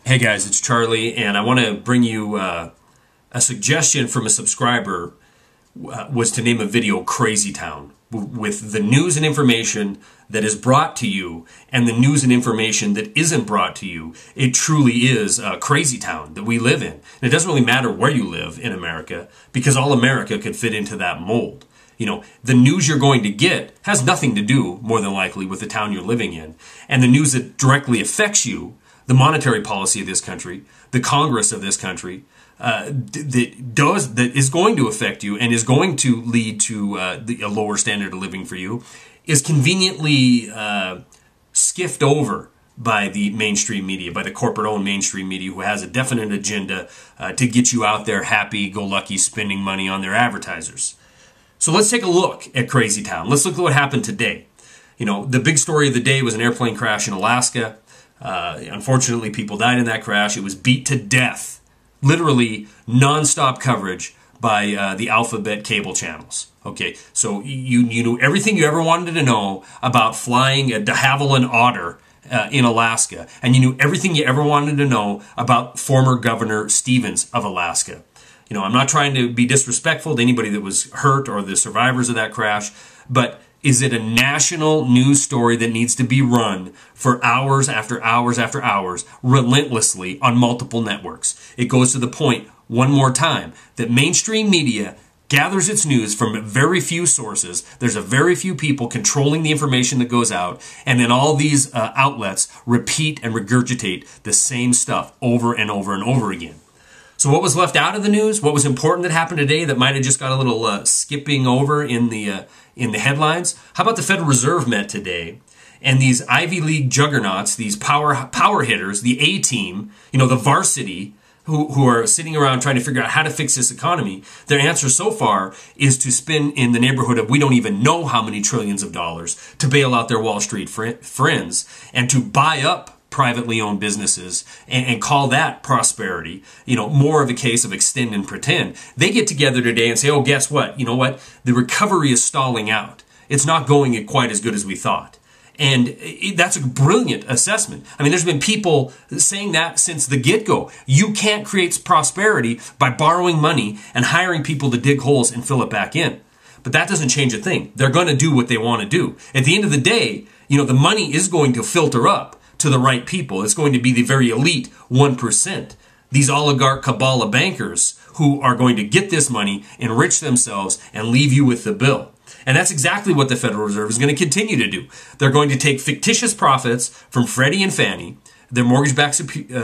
Hey guys, it's Charlie, and I want to bring you a suggestion from a subscriber was to name a video Crazy Town, with the news and information that is brought to you and the news and information that isn't brought to you. It truly is a crazy town that we live in. And it doesn't really matter where you live in America, because all America could fit into that mold. You know, the news you're going to get has nothing to do, more than likely, with the town you're living in. And the news that directly affects you, the monetary policy of this country, the Congress of this country, that is going to affect you and is going to lead to a lower standard of living for you, is conveniently skiffed over by the mainstream media, by the corporate-owned mainstream media, who has a definite agenda to get you out there happy-go-lucky spending money on their advertisers. So let's take a look at Crazy Town. Let's look at what happened today. You know, the big story of the day was an airplane crash in Alaska. Unfortunately, people died in that crash. It was beat to death, literally non-stop coverage by the alphabet cable channels. Okay, so you knew everything you ever wanted to know about flying a de Havilland Otter in Alaska, and you knew everything you ever wanted to know about former Governor Stevens of Alaska. You know, I'm not trying to be disrespectful to anybody that was hurt or the survivors of that crash, but is it a national news story that needs to be run for hours after hours after hours, relentlessly on multiple networks? It goes to the point, one more time, that mainstream media gathers its news from very few sources. There's a very few people controlling the information that goes out, and then all these outlets repeat and regurgitate the same stuff over and over and over again. So what was left out of the news? What was important that happened today that might have just got a little skipping over in the headlines? How about the Federal Reserve met today, and these Ivy League juggernauts, these power hitters, the A-team, you know, the varsity, who are sitting around trying to figure out how to fix this economy, their answer so far is to spend in the neighborhood of we don't even know how many trillions of dollars to bail out their Wall Street friends and to buy up privately owned businesses and call that prosperity. You know, more of a case of extend and pretend. They get together today and say, oh, guess what? You know what? The recovery is stalling out. It's not going quite as good as we thought. And that's a brilliant assessment. I mean, there's been people saying that since the get-go. You can't create prosperity by borrowing money and hiring people to dig holes and fill it back in. But that doesn't change a thing. They're going to do what they want to do. At the end of the day, you know, the money is going to filter up to the right people. It's going to be the very elite 1%. These oligarch Kabbalah bankers who are going to get this money, enrich themselves, and leave you with the bill. And that's exactly what the Federal Reserve is going to continue to do. They're going to take fictitious profits from Freddie and Fannie, their mortgage-backed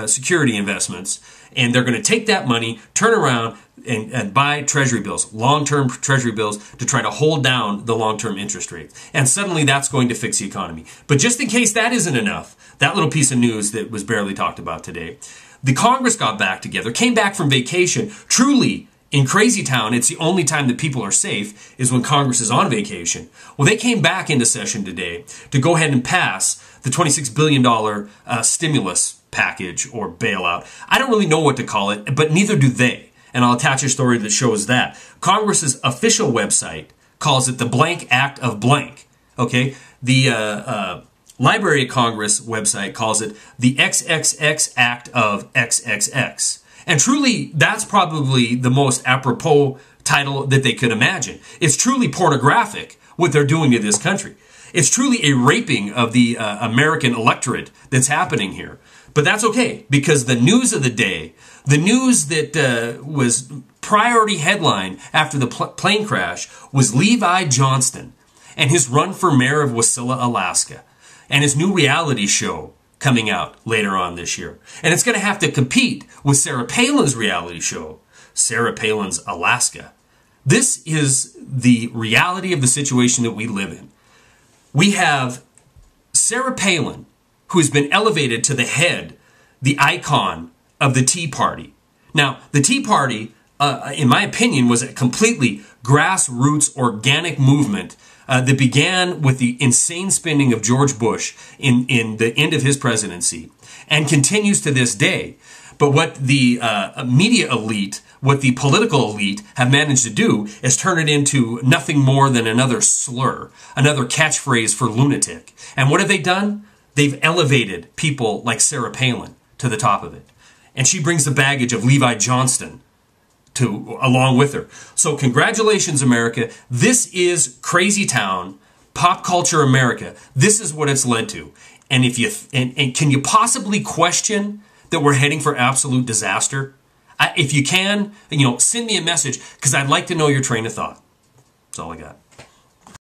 security investments, and they're going to take that money, turn around, and buy treasury bills, long-term treasury bills, to try to hold down the long-term interest rates. And suddenly that's going to fix the economy. But just in case that isn't enough, that little piece of news that was barely talked about today, the Congress got back together, came back from vacation. Truly, in Crazy Town, it's the only time that people are safe is when Congress is on vacation. Well, they came back into session today to go ahead and pass the $26 billion stimulus package or bailout. I don't really know what to call it, but neither do they. And I'll attach a story that shows that. Congress's official website calls it the blank act of blank. Okay? The Library of Congress website calls it the XXX act of XXX. And truly, that's probably the most apropos title that they could imagine. It's truly pornographic what they're doing to this country. It's truly a raping of the American electorate that's happening here. But that's okay, because the news of the day, the news that was priority headline after the plane crash, was Levi Johnston and his run for mayor of Wasilla, Alaska, and his new reality show coming out later on this year. And it's going to have to compete with Sarah Palin's reality show, Sarah Palin's Alaska. This is the reality of the situation that we live in. We have Sarah Palin, who has been elevated to the head, the icon of the Tea Party. Now, the Tea Party, in my opinion, was a completely grassroots, organic movement that began with the insane spending of George Bush in the end of his presidency and continues to this day. But what the media elite, what the political elite have managed to do is turn it into nothing more than another slur, another catchphrase for lunatic. And what have they done? They've elevated people like Sarah Palin to the top of it. And she brings the baggage of Levi Johnston along with her. So congratulations, America. This is Crazy Town, pop culture America. This is what it's led to. And if you and can you possibly question that we're heading for absolute disaster? If you can, send me a message, because I'd like to know your train of thought. That's all I got.